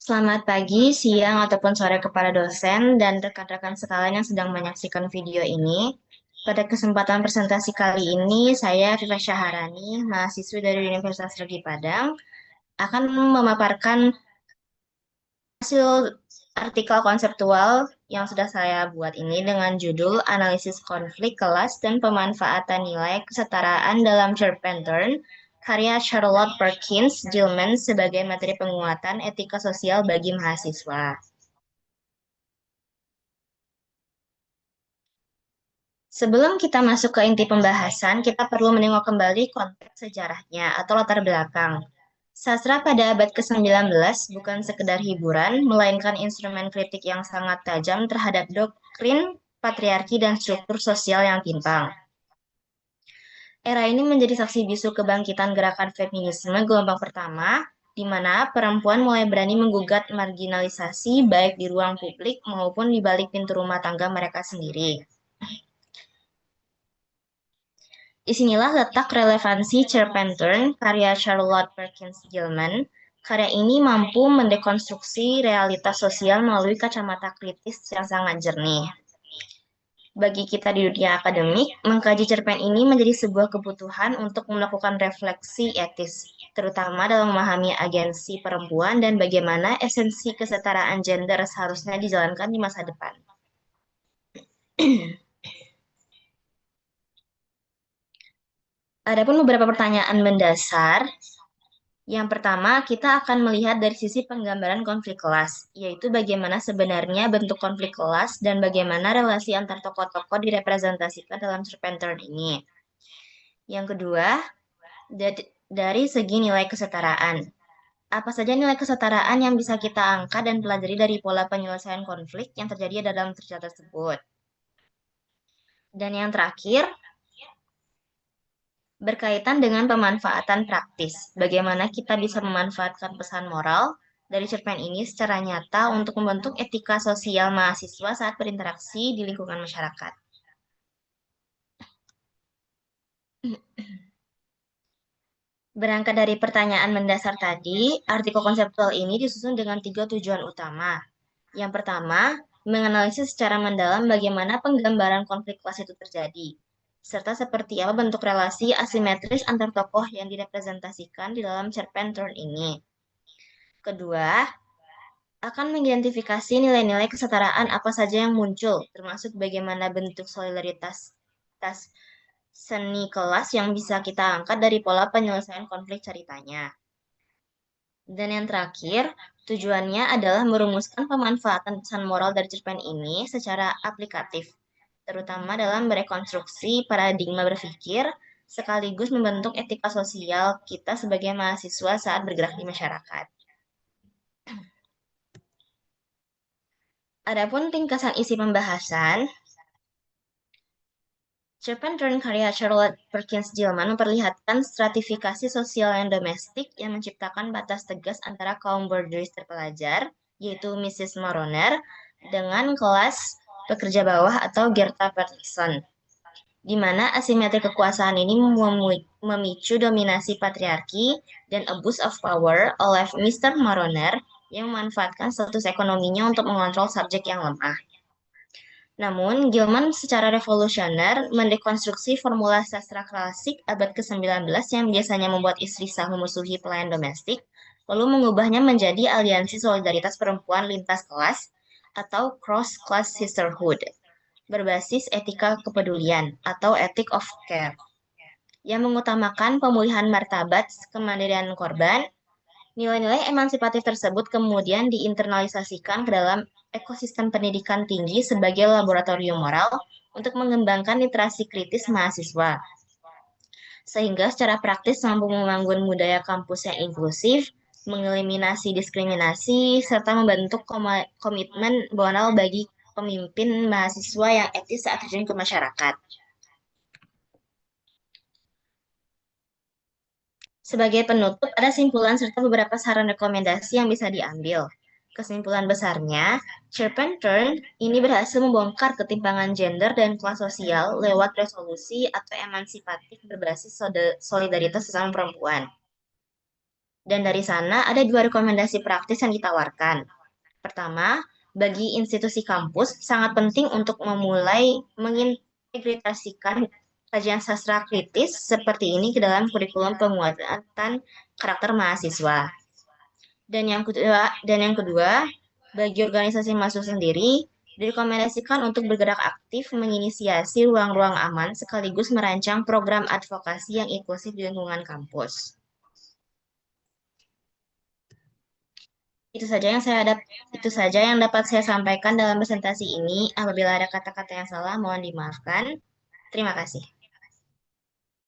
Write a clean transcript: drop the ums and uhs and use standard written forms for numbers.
Selamat pagi, siang, ataupun sore kepada dosen dan rekan-rekan sekalian yang sedang menyaksikan video ini. Pada kesempatan presentasi kali ini, saya Viva Syaharani, mahasiswi dari Universitas Negeri Padang, akan memaparkan hasil artikel konseptual yang sudah saya buat ini dengan judul Analisis Konflik Kelas dan Pemanfaatan Nilai Kesetaraan dalam Church Pattern, karya Charlotte Perkins Gilman sebagai materi penguatan etika sosial bagi mahasiswa. Sebelum kita masuk ke inti pembahasan, kita perlu menengok kembali konteks sejarahnya atau latar belakang. Sastra pada abad ke-19 bukan sekedar hiburan, melainkan instrumen kritik yang sangat tajam terhadap doktrin, patriarki, dan struktur sosial yang timpang. Era ini menjadi saksi bisu kebangkitan gerakan feminisme gelombang pertama, di mana perempuan mulai berani menggugat marginalisasi baik di ruang publik maupun di balik pintu rumah tangga mereka sendiri. Disinilah letak relevansi Serpentine, karya Charlotte Perkins Gilman. Karya ini mampu mendekonstruksi realitas sosial melalui kacamata kritis yang sangat jernih. Bagi kita di dunia akademik, mengkaji cerpen ini menjadi sebuah kebutuhan untuk melakukan refleksi etis, terutama dalam memahami agensi perempuan dan bagaimana esensi kesetaraan gender seharusnya dijalankan di masa depan. Adapun beberapa pertanyaan mendasar. Yang pertama, kita akan melihat dari sisi penggambaran konflik kelas, yaitu bagaimana sebenarnya bentuk konflik kelas dan bagaimana relasi antar tokoh-tokoh direpresentasikan dalam Serpentine ini. Yang kedua, dari segi nilai kesetaraan. Apa saja nilai kesetaraan yang bisa kita angkat dan pelajari dari pola penyelesaian konflik yang terjadi dalam cerita tersebut. Dan yang terakhir, berkaitan dengan pemanfaatan praktis. Bagaimana kita bisa memanfaatkan pesan moral dari cerpen ini secara nyata untuk membentuk etika sosial mahasiswa saat berinteraksi di lingkungan masyarakat. Berangkat dari pertanyaan mendasar tadi, artikel konseptual ini disusun dengan 3 tujuan utama. Yang pertama, menganalisis secara mendalam bagaimana penggambaran konflik kelas itu terjadi, serta seperti apa bentuk relasi asimetris antar tokoh yang direpresentasikan di dalam cerpen Turn ini. Kedua, akan mengidentifikasi nilai-nilai kesetaraan apa saja yang muncul, termasuk bagaimana bentuk solidaritas seni kelas yang bisa kita angkat dari pola penyelesaian konflik ceritanya. Dan yang terakhir, tujuannya adalah merumuskan pemanfaatan pesan moral dari cerpen ini secara aplikatif, terutama dalam merekonstruksi paradigma berpikir, sekaligus membentuk etika sosial kita sebagai mahasiswa saat bergerak di masyarakat. Adapun ringkasan isi pembahasan, cerpen Turn karya Charlotte Perkins Gilman memperlihatkan stratifikasi sosial yang domestik yang menciptakan batas tegas antara kaum borderis terpelajar, yaitu Mrs. Moroner, dengan kelas pekerja bawah atau Gerta Peterson, di mana asimetri kekuasaan ini memicu dominasi patriarki dan abuse of power oleh Mr. Moroner yang memanfaatkan status ekonominya untuk mengontrol subjek yang lemah. Namun, Gilman secara revolusioner mendekonstruksi formula sastra klasik abad ke-19 yang biasanya membuat istri sah memusuhi pelayan domestik, lalu mengubahnya menjadi aliansi solidaritas perempuan lintas kelas atau cross-class sisterhood, berbasis etika kepedulian atau ethic of care, yang mengutamakan pemulihan martabat kemandirian korban. Nilai-nilai emancipatif tersebut kemudian diinternalisasikan ke dalam ekosistem pendidikan tinggi sebagai laboratorium moral untuk mengembangkan literasi kritis mahasiswa, sehingga secara praktis mampu membangun budaya kampus yang inklusif, mengeliminasi diskriminasi, serta membentuk komitmen moral bagi pemimpin mahasiswa yang etis saat terjun ke masyarakat. Sebagai penutup, ada simpulan serta beberapa saran rekomendasi yang bisa diambil. Kesimpulan besarnya, Turn ini berhasil membongkar ketimpangan gender dan kelas sosial lewat resolusi atau emansipatif berbasis solidaritas sesama perempuan. Dan dari sana ada dua rekomendasi praktis yang ditawarkan. Pertama, bagi institusi kampus sangat penting untuk memulai mengintegrasikan kajian sastra kritis seperti ini ke dalam kurikulum penguatan karakter mahasiswa. Dan yang kedua, bagi organisasi mahasiswa sendiri direkomendasikan untuk bergerak aktif menginisiasi ruang-ruang aman sekaligus merancang program advokasi yang inklusif di lingkungan kampus. Itu saja yang dapat saya sampaikan dalam presentasi ini. Apabila ada kata-kata yang salah, mohon dimaafkan. Terima kasih.